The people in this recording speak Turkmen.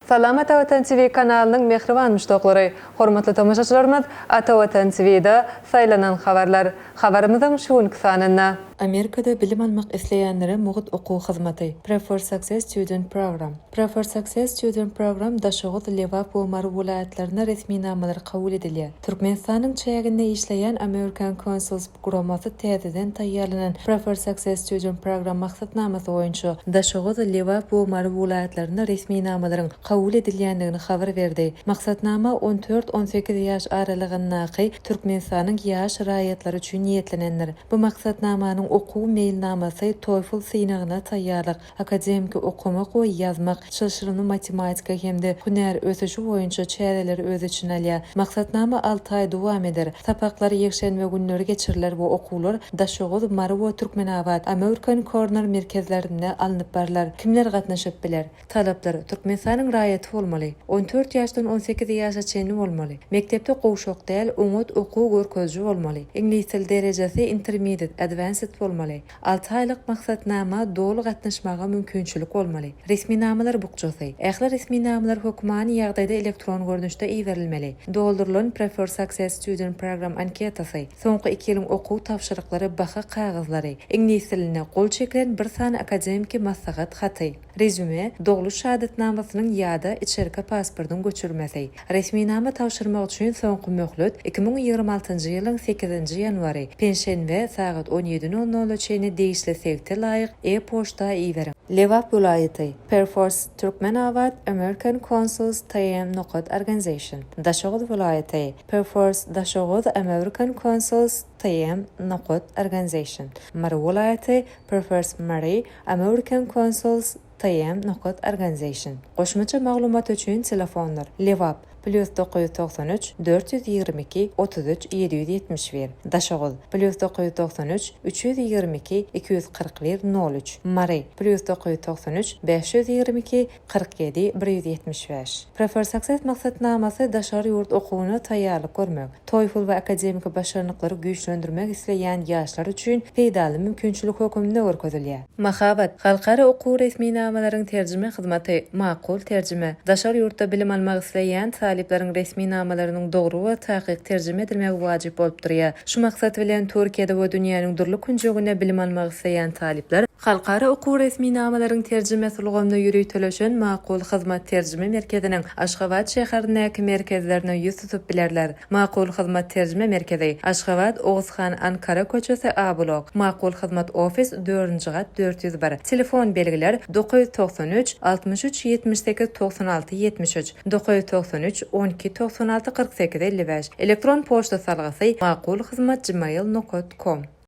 Salam Ata Vatan TV kanalının mehriban müştaqlary, hormatly tamaşaçylarymyz, Ata Vatan TV'de saylanan habarlar. Habarymyzyň şuňky sanyna Amerikada bilim almak isleýänlere muhit okuw hyzmaty Prefer Success Student Program. Prefer Success Student Program daşagyt Lewap we Mary welaýatlaryna resmi namalary kabul edilýär. Türkmenistanyň çäginde işleýän American Consuls programmasy täzeden taýýarlanan Prefer Success Student Program maksatnamasy boýunça daşagyt Lewap we Mary welaýatlaryna resmi namalaryň kabul edilýändigini habar berdi. Maksatnama 14-18 ýaş aralygyndaky Türkmenistanyň ýaş raýatlary üçin niýetlenenler. Bu maksatnamanyň okuw mailnamasy TOEFL synagyna taýýarlyk, akademik okumak we ýazmak, şaşyryny matematika hemde hünär ösüşi boýunça çäreleri öz içine alýar. Maksatnama 6 aý dowam eder. Sapaklary ýekşenbe günleri geçiriler we okuwlar daşagyt Mary we Türkmenabad American Corner merkezlerinde alınıp barlar. Kimler gatnaşyp biler? Talaplar Türkmenistanyň raýaty bolmaly. 14 ýaşdan 18 ýaşa çenli bolmaly. Mektepde gowşak däl, umut okuw görkezji bolmaly. Ingliz til derejesi intermediate advanced bolmaly. 6 aýlyk maksatnama dolu gatnaşmaga mümkinçilik bolmaly. Resmi namalar bukjasy. Ähli resmi namalar hökümany ýagdaýda elektron görnüşde iýerilmeli. Doldurulan Prefer Success Student Program anketasy, soňky 2 ýylyň okuw tapşyryklary baha kagazlary, ingliz tiline gol çekilen bir sany akademik maslahat haty, rezüme, dogry şahadatnamasynyň ýa-da içerke pasportyň göçürmesi. Resmi nama tapşyrmak üçin soňky möhlet 2026-njy ýylyň 8-nji ýanwary penşenbe saat 17:00 çeýine değişle sevte laýyk e-poçta iýerin. Lewap welaýaty Perforce Turkmenabad American Consuls Organization. Daşagyt welaýaty Perforce Daşagyt American Consuls Organization. Mary welaýaty Perforce Mary American Consuls Organization. Goşmaça maglumat üçin telefonlar: Lewap +993 422 33 771. Daşagyl +993 322 241 03. Mary +993 522 47 175. Prefer Success maksatnamasy daşary ýurt okuwyna taýýarlyk görmek, TOEFL we akademik başarnyklary güýçlendirmek isleýän ýaşlar üçin peýdaly mümkinçilik höküminde görkezilýär. Mahabat halkara okuw resmi namalaryň terjime hyzmaty, makul terjime. Daşary ýurtda bilim almak isleýän taliplerin resmi namalarynyň dogry we taýyk terjime edilmegi wajyp bolup durýar. Şu maksat bilen Türkiýede we dünýäniň durly künjegine bilim almak isleýän talipler halkara okuw resmi namalaryň terjimesi ulgamda ýürüýtüleşen makul hyzmat terjime merkeziniň Aşgabat şäherindäki merkezlerine ýüz tutup bilerler. Makul hyzmat terjime merkezi Aşgabat Oğuzhan Ankara köçesi A blok. Makul hyzmat ofis 4-nji gat 401. Telefon belgiler 993 63 78 96 73 993 12 96 48 55. Elektron poçta salgasy makul hyzmat@gmail.com.